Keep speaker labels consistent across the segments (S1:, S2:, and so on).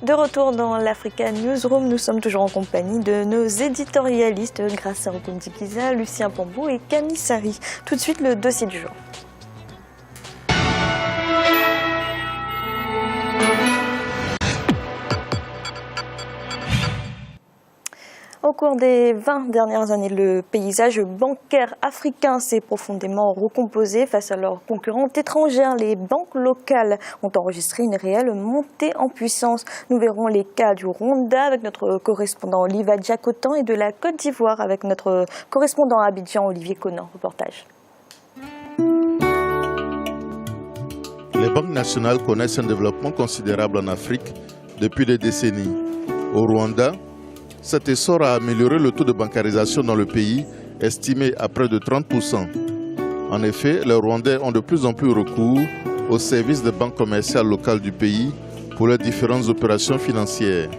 S1: De retour dans l'Africa Newsroom, nous sommes toujours en compagnie de nos éditorialistes Gracia Rukundikiza, Lucien Pambou et Camille Sari. Tout de suite, le dossier du jour. Au cours des 20 dernières années, le paysage bancaire africain s'est profondément recomposé face à leurs concurrentes étrangères. Les banques locales ont enregistré une réelle montée en puissance. Nous verrons les cas du Rwanda avec notre correspondant Oliva Diakotan et de la Côte d'Ivoire avec notre correspondant à Abidjan, Olivier Conan. Reportage.
S2: Les banques nationales connaissent un développement considérable en Afrique depuis des décennies. Au Rwanda, cet essor a amélioré le taux de bancarisation dans le pays, estimé à près de 30%. En effet, les Rwandais ont de plus en plus recours aux services des banques commerciales locales du pays pour leurs différentes opérations financières.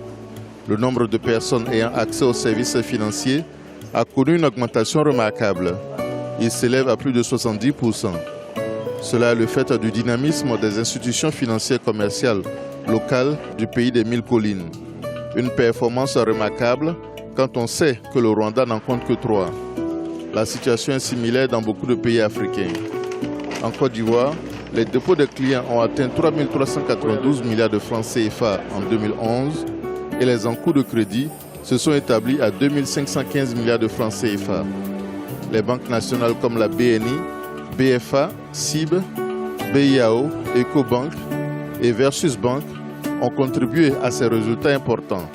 S2: Le nombre de personnes ayant accès aux services financiers a connu une augmentation remarquable. Il s'élève à plus de 70%. Cela est le fait du dynamisme des institutions financières commerciales locales du pays des Mille Collines. Une performance remarquable quand on sait que le Rwanda n'en compte que 3. La situation est similaire dans beaucoup de pays africains. En Côte d'Ivoire, les dépôts des clients ont atteint 3 392 milliards de francs CFA en 2011 et les encours de crédit se sont établis à 2 515 milliards de francs CFA. Les banques nationales comme la BNI, BFA, CIB, BIAO, Ecobank et Versus Bank ont contribué à ces résultats importants.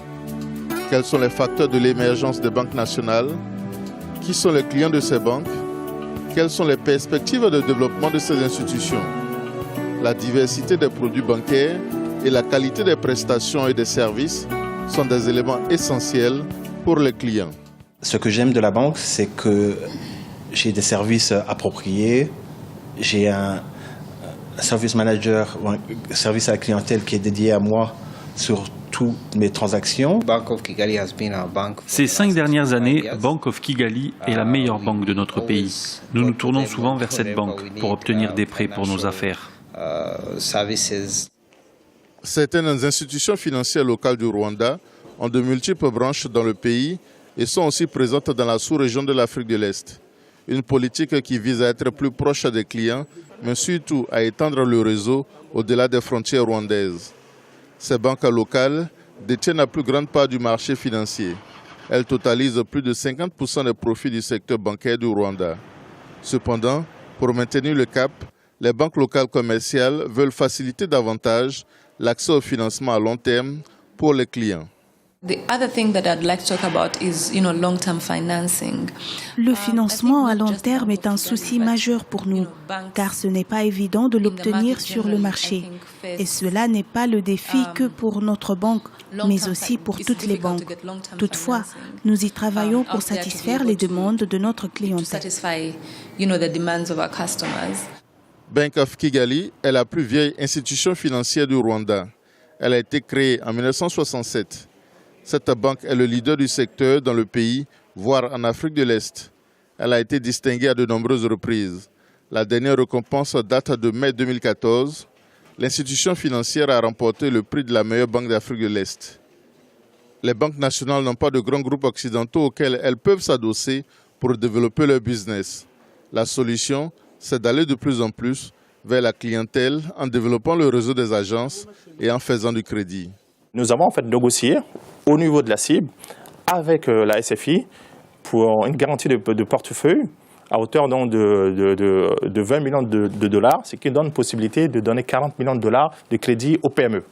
S2: Quels sont les facteurs de l'émergence des banques nationales? Qui sont les clients de ces banques? Quelles sont les perspectives de développement de ces institutions? La diversité des produits bancaires et la qualité des prestations et des services sont des éléments essentiels pour les clients.
S3: Ce que j'aime de la banque, c'est que j'ai des services appropriés, j'ai un service manager ou un service à la clientèle qui est dédié à moi sur toutes mes transactions.
S4: Ces 5 dernières années, Bank of Kigali est la meilleure banque de notre pays. Nous nous tournons souvent vers cette banque pour obtenir des prêts pour nos affaires.
S2: Certaines institutions financières locales du Rwanda ont de multiples branches dans le pays et sont aussi présentes dans la sous-région de l'Afrique de l'Est. Une politique qui vise à être plus proche des clients, mais surtout à étendre le réseau au-delà des frontières rwandaises. Ces banques locales détiennent la plus grande part du marché financier. Elles totalisent plus de 50% des profits du secteur bancaire du Rwanda. Cependant, pour maintenir le cap, les banques locales commerciales veulent faciliter davantage l'accès au financement à long terme pour les clients.
S5: Le financement à long terme est un souci majeur pour nous, car ce n'est pas évident de l'obtenir sur le marché. Et cela n'est pas le défi que pour notre banque, mais aussi pour toutes les banques. Toutefois, nous y travaillons pour satisfaire les demandes de notre clientèle.
S2: Bank of Kigali est la plus vieille institution financière du Rwanda. Elle a été créée en 1967. Cette banque est le leader du secteur dans le pays, voire en Afrique de l'Est. Elle a été distinguée à de nombreuses reprises. La dernière récompense date de mai 2014. L'institution financière a remporté le prix de la meilleure banque d'Afrique de l'Est. Les banques nationales n'ont pas de grands groupes occidentaux auxquels elles peuvent s'adosser pour développer leur business. La solution, c'est d'aller de plus en plus vers la clientèle en développant le réseau des agences et en faisant du crédit.
S6: Nous avons en fait négocié au niveau de la cible avec la SFI pour une garantie de portefeuille à hauteur donc de 20 millions de dollars, ce qui donne possibilité de donner 40 millions de dollars de crédit aux PME.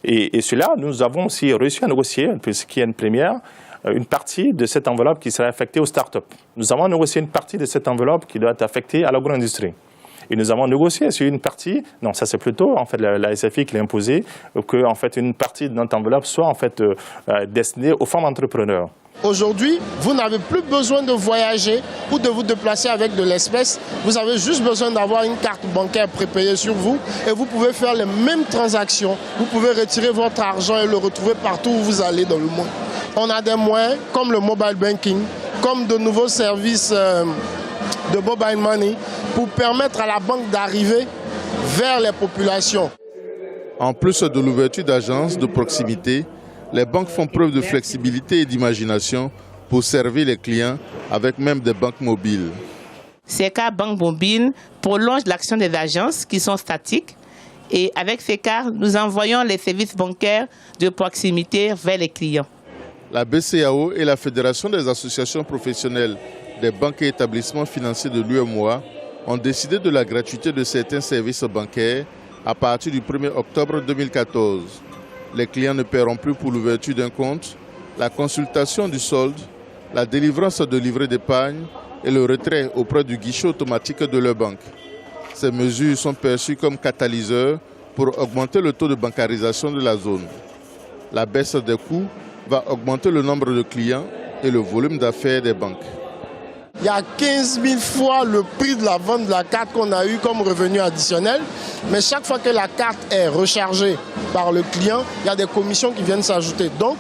S6: Et cela, nous avons aussi réussi à négocier, puisqu'il y a une première, une partie de cette enveloppe qui sera affectée aux startups. Nous avons négocié une partie de cette enveloppe qui doit être affectée à l'agro-industrie. Et nous avons négocié sur une partie, non, ça c'est plutôt en fait la SFI qui l'a imposé, que en fait une partie de notre enveloppe soit en fait destinée aux femmes entrepreneurs.
S7: Aujourd'hui, vous n'avez plus besoin de voyager ou de vous déplacer avec de l'espèce. Vous avez juste besoin d'avoir une carte bancaire prépayée sur vous et vous pouvez faire les mêmes transactions. Vous pouvez retirer votre argent et le retrouver partout où vous allez dans le monde. On a des moyens comme le mobile banking, comme de nouveaux services de mobile money pour permettre à la banque d'arriver vers les populations.
S2: En plus de l'ouverture d'agences de proximité, les banques font preuve de flexibilité et d'imagination pour servir les clients avec même des banques mobiles.
S8: Ces cartes banques mobiles prolongent l'action des agences qui sont statiques et avec ces cartes, nous envoyons les services bancaires de proximité vers les clients.
S2: La BCEAO et la Fédération des associations professionnelles des banques et établissements financiers de l'UEMOA ont décidé de la gratuité de certains services bancaires à partir du 1er octobre 2014. Les clients ne paieront plus pour l'ouverture d'un compte, la consultation du solde, la délivrance de livrets d'épargne et le retrait auprès du guichet automatique de leur banque. Ces mesures sont perçues comme catalyseurs pour augmenter le taux de bancarisation de la zone. La baisse des coûts va augmenter le nombre de clients et le volume d'affaires des banques.
S7: Il y a 15 000 fois le prix de la vente de la carte qu'on a eu comme revenu additionnel. Mais chaque fois que la carte est rechargée par le client, il y a des commissions qui viennent s'ajouter. Donc,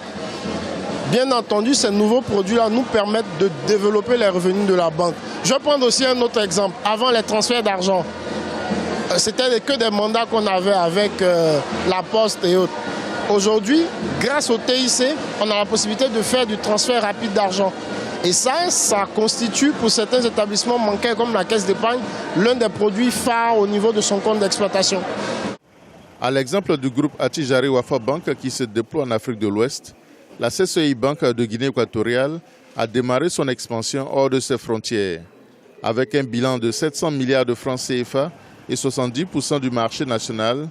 S7: bien entendu, ces nouveaux produits-là nous permettent de développer les revenus de la banque. Je vais prendre aussi un autre exemple. Avant les transferts d'argent, c'était que des mandats qu'on avait avec la Poste et autres. Aujourd'hui, grâce au TIC, on a la possibilité de faire du transfert rapide d'argent. Et ça constitue pour certains établissements bancaires comme la Caisse d'épargne l'un des produits phares au niveau de son compte d'exploitation.
S2: À l'exemple du groupe Attijari Wafa Bank qui se déploie en Afrique de l'Ouest, la CCI Bank de Guinée équatoriale a démarré son expansion hors de ses frontières. Avec un bilan de 700 milliards de francs CFA et 70% du marché national,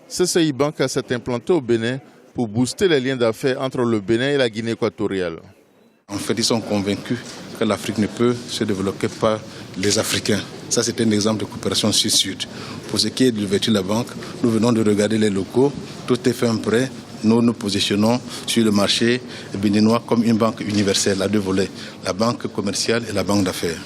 S2: CCI Bank s'est implantée au Bénin pour booster les liens d'affaires entre le Bénin et la Guinée équatoriale.
S9: En fait, ils sont convaincus que l'Afrique ne peut se développer par les Africains. Ça, c'est un exemple de coopération sud-sud. Pour ce qui est de l'ouverture de la banque, nous venons de regarder les locaux. Tout est fait prêt. Nous nous positionnons sur le marché béninois comme une banque universelle à deux volets, la banque commerciale et la banque d'affaires.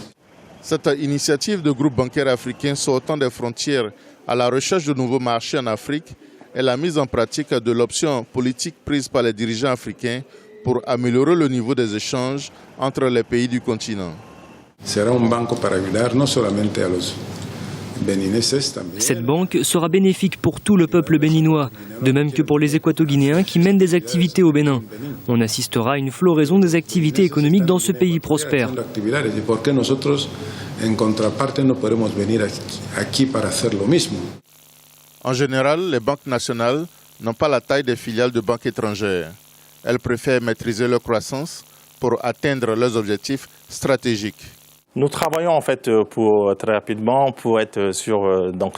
S2: Cette initiative de groupes bancaires africains sortant des frontières à la recherche de nouveaux marchés en Afrique est la mise en pratique de l'option politique prise par les dirigeants africains pour améliorer le niveau des échanges entre les pays du continent.
S10: Cette banque sera bénéfique pour tout le peuple béninois, de même que pour les Équato-Guinéens qui mènent des activités au Bénin. On assistera à une floraison des activités économiques dans ce pays prospère.
S2: En général, les banques nationales n'ont pas la taille des filiales de banques étrangères. Elles préfèrent maîtriser leur croissance pour atteindre leurs objectifs stratégiques.
S6: Nous travaillons en fait très rapidement pour être dans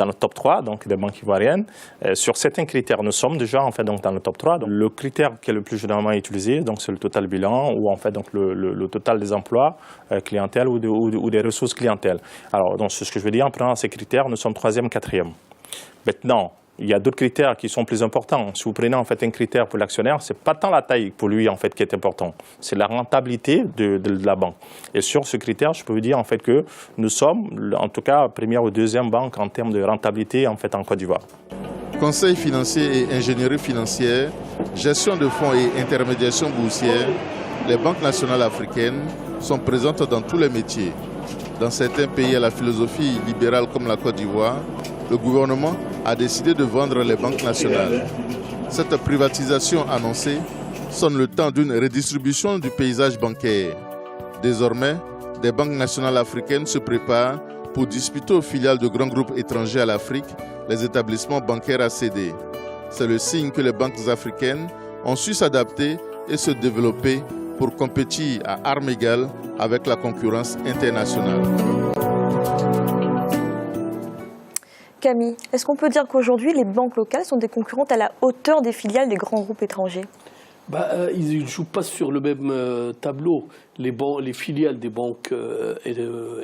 S6: le top 3 donc des banques ivoiriennes. Sur certains critères, nous sommes déjà en fait donc dans le top 3. Donc, le critère qui est le plus généralement utilisé, donc c'est le total bilan ou en fait donc le total des emplois clientèle ou des ressources clientèle. Alors donc ce que je veux dire en prenant ces critères, nous sommes 3e, 4e. Maintenant, il y a d'autres critères qui sont plus importants. Si vous prenez en fait un critère pour l'actionnaire, c'est pas tant la taille pour lui en fait qui est important, c'est la rentabilité de la banque. Et sur ce critère, je peux vous dire en fait que nous sommes en tout cas première ou deuxième banque en termes de rentabilité en fait en Côte d'Ivoire.
S2: Conseil financier et ingénierie financière, gestion de fonds et intermédiation boursière, les banques nationales africaines sont présentes dans tous les métiers. Dans certains pays à la philosophie libérale comme la Côte d'Ivoire, le gouvernement a décidé de vendre les banques nationales. Cette privatisation annoncée sonne le temps d'une redistribution du paysage bancaire. Désormais, des banques nationales africaines se préparent pour disputer aux filiales de grands groupes étrangers à l'Afrique les établissements bancaires à céder. C'est le signe que les banques africaines ont su s'adapter et se développer pour compétir à armes égales avec la concurrence internationale.
S1: Camille, est-ce qu'on peut dire qu'aujourd'hui, les banques locales sont des concurrentes à la hauteur des filiales des grands groupes étrangers ?
S11: Ils ne jouent pas sur le même tableau. Les filiales des banques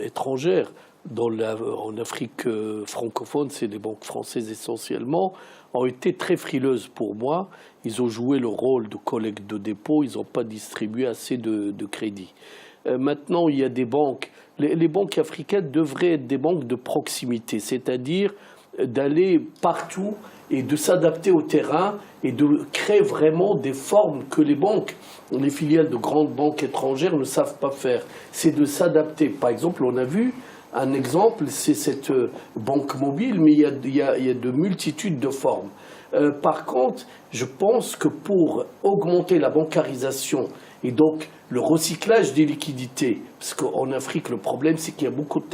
S11: étrangères, en Afrique francophone, c'est les banques françaises essentiellement, ont été très frileuses pour moi. Ils ont joué le rôle de collecte de dépôt, ils n'ont pas distribué assez de crédits. Maintenant, il y a des banques. Les banques africaines devraient être des banques de proximité, c'est-à-dire d'aller partout et de s'adapter au terrain et de créer vraiment des formes que les banques, les filiales de grandes banques étrangères ne savent pas faire. C'est de s'adapter. Par exemple, on a vu un exemple, c'est cette banque mobile, mais il y a de multitudes de formes. Par contre, je pense que pour augmenter la bancarisation et donc le recyclage des liquidités, parce qu'en Afrique, le problème, c'est qu'il y a beaucoup de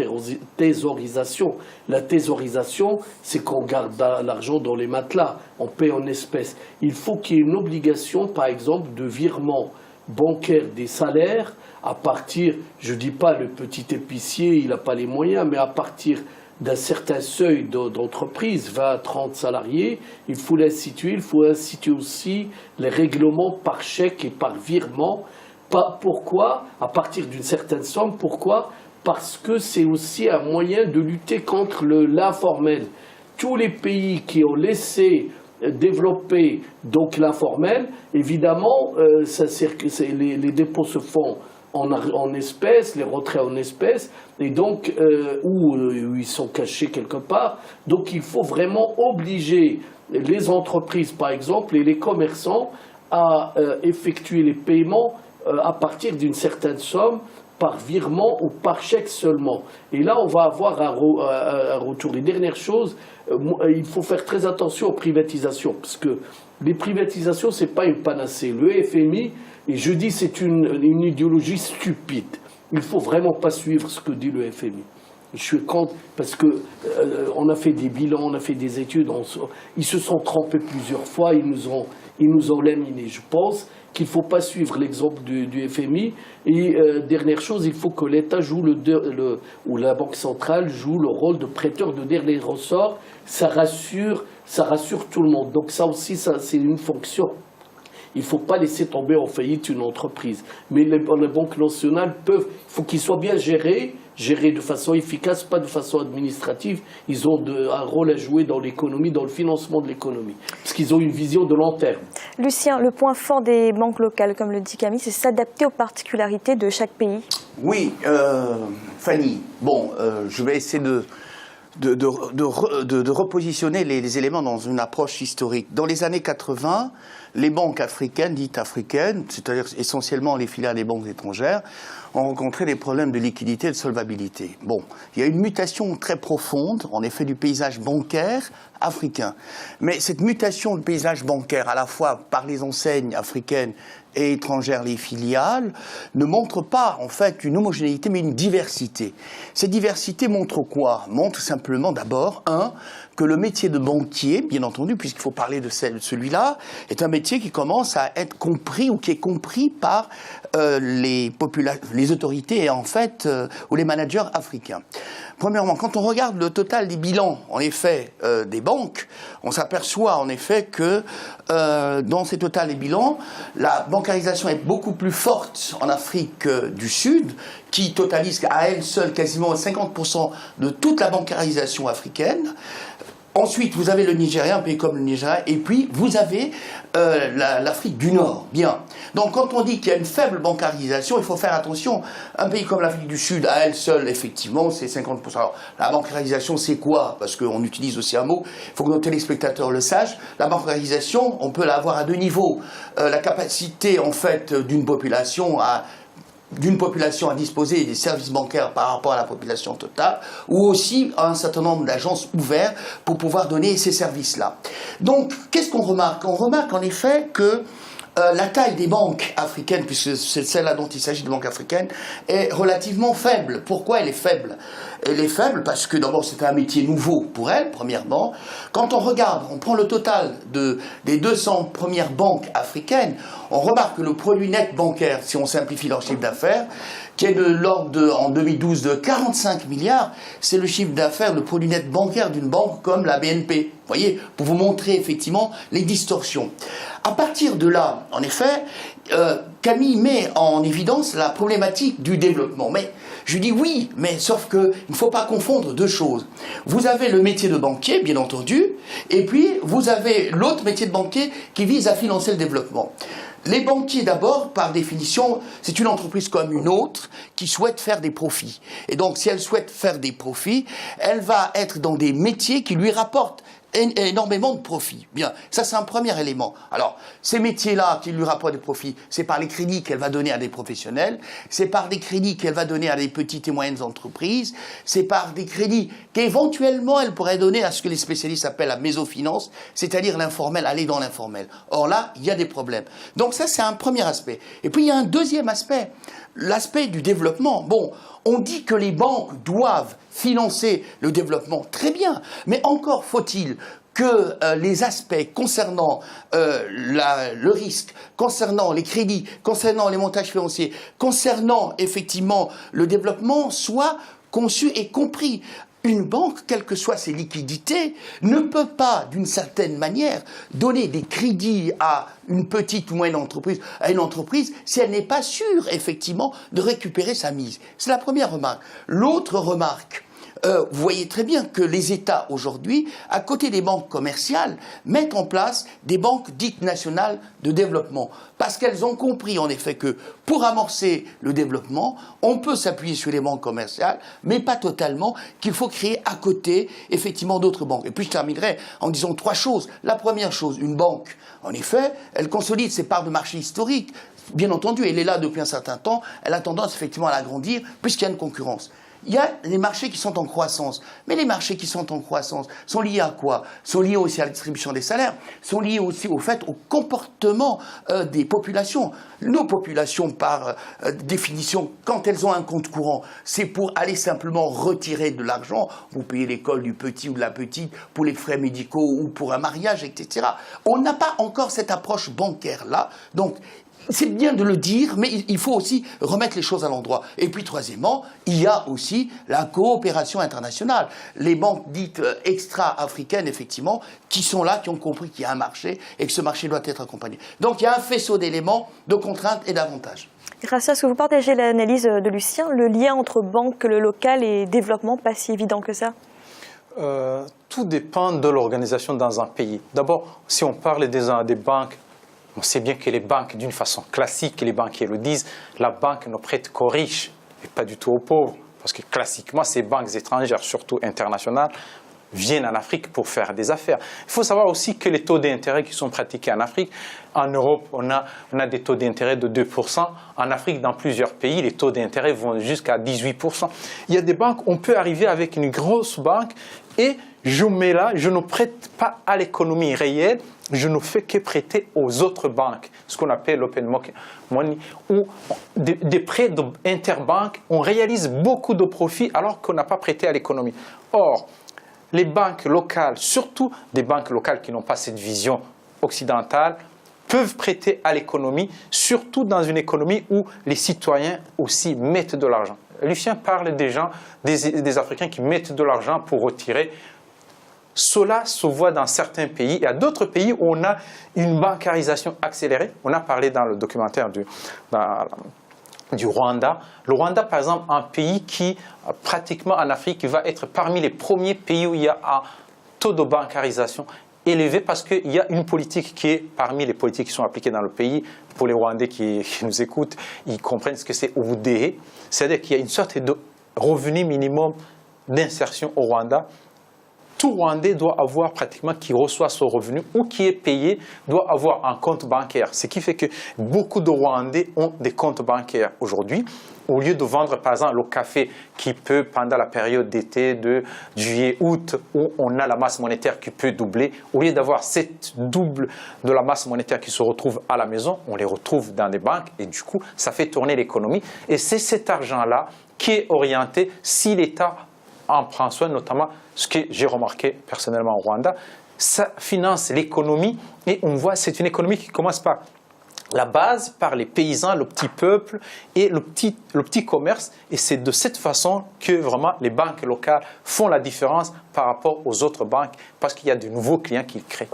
S11: thésaurisation. La thésaurisation, c'est qu'on garde l'argent dans les matelas, on paie en espèces. Il faut qu'il y ait une obligation, par exemple, de virement bancaire des salaires à partir, je ne dis pas le petit épicier, il n'a pas les moyens, mais à partir d'un certain seuil d'entreprise, 20 à 30 salariés, il faut l'instituer. Il faut instituer aussi les règlements par chèque et par virement. Pourquoi ? À partir d'une certaine somme. Pourquoi ? Parce que c'est aussi un moyen de lutter contre l'informel. Tous les pays qui ont laissé développer donc l'informel, évidemment, les dépôts se font en espèces, les retraits en espèces, et donc où ils sont cachés quelque part. Donc il faut vraiment obliger les entreprises, par exemple, et les commerçants à effectuer les paiements à partir d'une certaine somme, par virement ou par chèque seulement. Et là, on va avoir un retour. Les dernières choses, il faut faire très attention aux privatisations, parce que les privatisations, ce n'est pas une panacée. Le FMI, et je dis c'est une idéologie stupide. Il ne faut vraiment pas suivre ce que dit le FMI. Je suis contre, parce qu'on a fait des bilans, on a fait des études, ils se sont trompés plusieurs fois, ils nous ont laminés. Je pense qu'il ne faut pas suivre l'exemple du FMI. Et dernière chose, il faut que l'État joue ou la Banque centrale joue le rôle de prêteur de dernier ressort. Ça rassure tout le monde. Donc ça aussi, c'est une fonction. Il ne faut pas laisser tomber en faillite une entreprise. Mais les banques nationales peuvent, il faut qu'ils soient bien gérés de façon efficace, pas de façon administrative. Ils ont un rôle à jouer dans l'économie, dans le financement de l'économie, parce qu'ils ont une vision de long terme.
S1: Lucien, le point fort des banques locales, comme le dit Camille, c'est s'adapter aux particularités de chaque pays.
S12: Oui, Fanny, je vais essayer de repositionner les éléments dans une approche historique. Dans les années 80, les banques africaines, dites africaines, c'est-à-dire essentiellement les filiales des banques étrangères, ont rencontré des problèmes de liquidité et de solvabilité. Bon, il y a une mutation très profonde, en effet, du paysage bancaire africain. Mais cette mutation du paysage bancaire, à la fois par les enseignes africaines et étrangères, les filiales, ne montre pas, en fait, une homogénéité, mais une diversité. Cette diversité montre quoi ? Montre simplement, d'abord, que le métier de banquier, bien entendu, puisqu'il faut parler de celui-là, est un métier qui commence à être compris, ou qui est compris par les autorités, en fait, ou les managers africains. Premièrement, quand on regarde le total des bilans, en effet, des banques, on s'aperçoit, en effet, que dans ces totals des bilans, la bancarisation est beaucoup plus forte en Afrique du Sud, qui totalise à elle seule quasiment 50% de toute la bancarisation africaine. Ensuite, vous avez le Nigeria, un pays comme le Nigeria, et puis vous avez l'Afrique du Nord. Bien. Donc, quand on dit qu'il y a une faible bancarisation, il faut faire attention. Un pays comme l'Afrique du Sud, à elle seule, effectivement, c'est 50%. Alors, la bancarisation, c'est quoi ? Parce qu'on utilise aussi un mot, il faut que nos téléspectateurs le sachent. La bancarisation, on peut l'avoir à deux niveaux. La capacité, en fait, d'une population à disposer des services bancaires par rapport à la population totale, ou aussi à un certain nombre d'agences ouvertes pour pouvoir donner ces services-là. Donc, qu'est-ce qu'on remarque ? On remarque en effet que la taille des banques africaines, puisque c'est celle-là dont il s'agit de banques africaines, est relativement faible. Pourquoi elle est faible ? Elle est faible parce que d'abord c'est un métier nouveau pour elle, premièrement. Quand on regarde, on prend le total des 200 premières banques africaines, on remarque que le produit net bancaire, si on simplifie leur chiffre d'affaires, qui est de l'ordre en 2012 de 45 milliards, c'est le chiffre d'affaires, le produit net bancaire d'une banque comme la BNP. Vous voyez, pour vous montrer effectivement les distorsions. À partir de là, en effet, Camille met en évidence la problématique du développement. Mais je dis oui, mais sauf qu'il ne faut pas confondre deux choses. Vous avez le métier de banquier, bien entendu, et puis vous avez l'autre métier de banquier qui vise à financer le développement. Les banquiers, d'abord, par définition, c'est une entreprise comme une autre qui souhaite faire des profits. Et donc, si elle souhaite faire des profits, elle va être dans des métiers qui lui rapportent énormément de profits. Bien, ça c'est un premier élément. Alors, ces métiers-là qui lui rapportent des profits, c'est par les crédits qu'elle va donner à des professionnels, c'est par des crédits qu'elle va donner à des petites et moyennes entreprises, c'est par des crédits qu'éventuellement elle pourrait donner à ce que les spécialistes appellent la mésofinance, c'est-à-dire l'informel, aller dans l'informel. Or là, il y a des problèmes. Donc ça, c'est un premier aspect. Et puis il y a un deuxième aspect, l'aspect du développement. Bon, on dit que les banques doivent financer le développement, très bien, mais encore faut-il que les aspects concernant le risque, concernant les crédits, concernant les montages financiers, concernant effectivement le développement soient conçus et compris. Une banque, quelles que soient ses liquidités, ne peut pas, d'une certaine manière, donner des crédits à une petite ou moyenne entreprise, à une entreprise, si elle n'est pas sûre, effectivement, de récupérer sa mise. C'est la première remarque. L'autre remarque, vous voyez très bien que les États, aujourd'hui, à côté des banques commerciales, mettent en place des banques dites nationales de développement. Parce qu'elles ont compris, en effet, que pour amorcer le développement, on peut s'appuyer sur les banques commerciales, mais pas totalement, qu'il faut créer à côté, effectivement, d'autres banques. Et puis je terminerai en disant 3 choses. La première chose, une banque, en effet, elle consolide ses parts de marché historiques. Bien entendu, elle est là depuis un certain temps, elle a tendance effectivement à l'agrandir, puisqu'il y a une concurrence. Il y a les marchés qui sont en croissance. Mais les marchés qui sont en croissance sont liés à quoi? Sont liés aussi à la distribution des salaires, sont liés aussi au fait, au comportement des populations. Nos populations, par définition, quand elles ont un compte courant, c'est pour aller simplement retirer de l'argent. Vous payez l'école du petit ou de la petite, pour les frais médicaux ou pour un mariage, etc. On n'a pas encore cette approche bancaire-là. Donc, c'est bien de le dire, mais il faut aussi remettre les choses à l'endroit. Et puis, troisièmement, il y a aussi la coopération internationale. Les banques dites extra-africaines, effectivement, qui sont là, qui ont compris qu'il y a un marché et que ce marché doit être accompagné. Donc, il y a un faisceau d'éléments, de contraintes et d'avantages.
S1: Grâce à ce que vous partagez l'analyse de Lucien, le lien entre banque, le local et développement, pas si évident que ça?
S13: Tout dépend de l'organisation dans un pays. D'abord, si on parle des banques, on sait bien que les banques, d'une façon classique, les banquiers le disent, la banque ne prête qu'aux riches et pas du tout aux pauvres. Parce que classiquement, ces banques étrangères, surtout internationales, viennent en Afrique pour faire des affaires. Il faut savoir aussi que les taux d'intérêt qui sont pratiqués en Afrique, en Europe, on a des taux d'intérêt de 2%. En Afrique, dans plusieurs pays, les taux d'intérêt vont jusqu'à 18%. Il y a des banques, on peut arriver avec une grosse banque et je mets là, je ne prête pas à l'économie réelle, je ne fais que prêter aux autres banques, ce qu'on appelle l'open money, ou des prêts interbanques, on réalise beaucoup de profits alors qu'on n'a pas prêté à l'économie. Or, les banques locales, surtout des banques locales qui n'ont pas cette vision occidentale, peuvent prêter à l'économie, surtout dans une économie où les citoyens aussi mettent de l'argent. Lucien parle des gens, des Africains qui mettent de l'argent pour retirer. Cela se voit dans certains pays. Il y a d'autres pays où on a une bancarisation accélérée. On a parlé dans le documentaire du Rwanda. Le Rwanda, par exemple, un pays qui, pratiquement en Afrique, va être parmi les premiers pays où il y a un taux de bancarisation élevé parce qu'il y a une politique qui est parmi les politiques qui sont appliquées dans le pays. Pour les Rwandais qui nous écoutent, ils comprennent ce que c'est OUDE. C'est-à-dire qu'il y a une sorte de revenu minimum d'insertion au Rwanda. Tout Rwandais doit avoir pratiquement, qui reçoit son revenu ou qui est payé, doit avoir un compte bancaire. Ce qui fait que beaucoup de Rwandais ont des comptes bancaires aujourd'hui. Au lieu de vendre par exemple le café qui peut, pendant la période d'été de juillet-août, où on a la masse monétaire qui peut doubler, au lieu d'avoir cette double de la masse monétaire qui se retrouve à la maison, on les retrouve dans des banques et du coup, ça fait tourner l'économie. Et c'est cet argent-là qui est orienté, si l'État en prend soin, notamment ce que j'ai remarqué personnellement au Rwanda, ça finance l'économie et on voit c'est une économie qui commence par la base, par les paysans, le petit peuple et le petit commerce. Et c'est de cette façon que vraiment les banques locales font la différence par rapport aux autres banques parce qu'il y a de nouveaux clients qu'ils créent.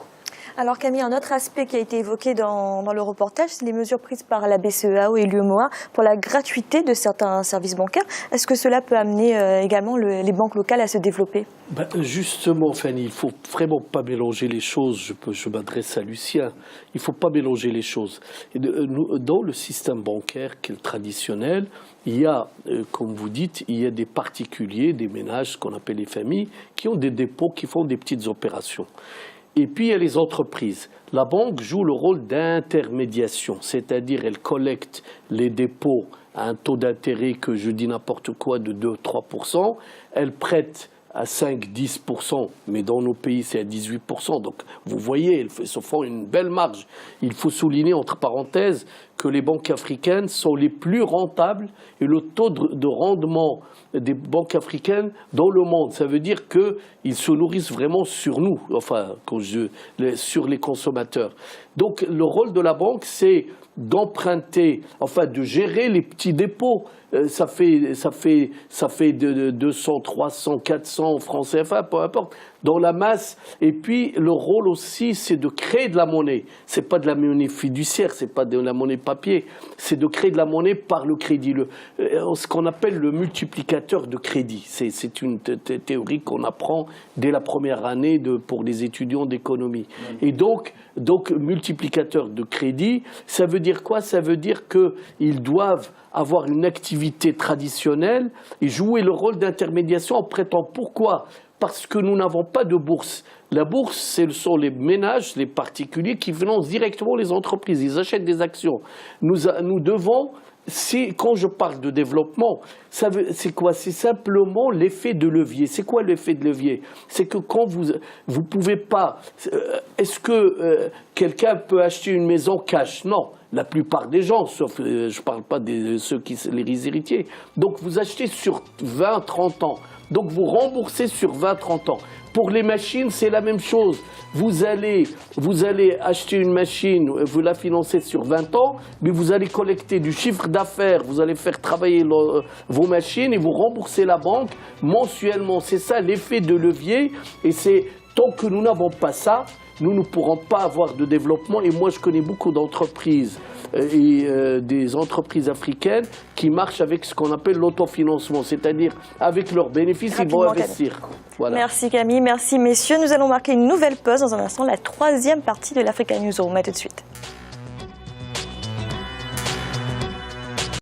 S1: Alors Camille, un autre aspect qui a été évoqué dans le reportage, c'est les mesures prises par la BCEAO et l'UEMOA pour la gratuité de certains services bancaires. Est-ce que cela peut amener également les banques locales à se développer?
S11: Justement, Fanny, il ne faut vraiment pas mélanger les choses. Je m'adresse à Lucien. Il ne faut pas mélanger les choses. Dans le système bancaire qui est traditionnel, il y a, comme vous dites, il y a des particuliers, des ménages, ce qu'on appelle les familles, qui ont des dépôts, qui font des petites opérations. Et puis, il y a les entreprises. La banque joue le rôle d'intermédiation, c'est-à-dire elle collecte les dépôts à un taux d'intérêt que je dis n'importe quoi de 2-3%. Elle prête à 5-10%, mais dans nos pays c'est à 18%. Donc vous voyez, elles se font une belle marge. Il faut souligner entre parenthèses que les banques africaines sont les plus rentables et le taux de rendement des banques africaines dans le monde. Ça veut dire qu'ils se nourrissent vraiment sur nous, enfin sur les consommateurs. Donc le rôle de la banque, c'est d'emprunter, enfin de gérer les petits dépôts. Ça fait de 200, 300, 400 francs CFA, peu importe, dans la masse. Et puis le rôle aussi, c'est de créer de la monnaie. C'est pas de la monnaie fiduciaire, c'est pas de la monnaie papier, c'est de créer de la monnaie par le crédit, ce qu'on appelle le multiplicateur de crédit. C'est une théorie qu'on apprend dès la première année pour les étudiants d'économie. Et donc multiplicateur de crédit, ça veut dire quoi? Ça veut dire qu'ils doivent avoir une activité traditionnelle et jouer le rôle d'intermédiation en prêtant. Pourquoi? Parce que nous n'avons pas de bourse. La bourse, ce sont les ménages, les particuliers qui financent directement les entreprises. Ils achètent des actions. Nous devons, quand je parle de développement, c'est quoi? C'est simplement l'effet de levier. C'est quoi l'effet de levier? C'est que quand vous pouvez pas... Est-ce que quelqu'un peut acheter une maison cash? Non. La plupart des gens, sauf je ne parle pas de ceux qui sont les héritiers. Donc vous achetez sur 20-30 ans. Donc vous remboursez sur 20-30 ans. Pour les machines, c'est la même chose. Vous allez acheter une machine, vous la financez sur 20 ans, mais vous allez collecter du chiffre d'affaires, vous allez faire travailler vos machines et vous remboursez la banque mensuellement. C'est ça l'effet de levier. Et c'est tant que nous n'avons pas ça, nous ne pourrons pas avoir de développement. Et moi, je connais beaucoup d'entreprises des entreprises africaines qui marchent avec ce qu'on appelle l'autofinancement, c'est-à-dire avec leurs bénéfices, ils vont investir. Voilà.
S1: Merci Camille, merci messieurs. Nous allons marquer une nouvelle pause dans un instant, la troisième partie de l'Africa News Room. À tout de suite.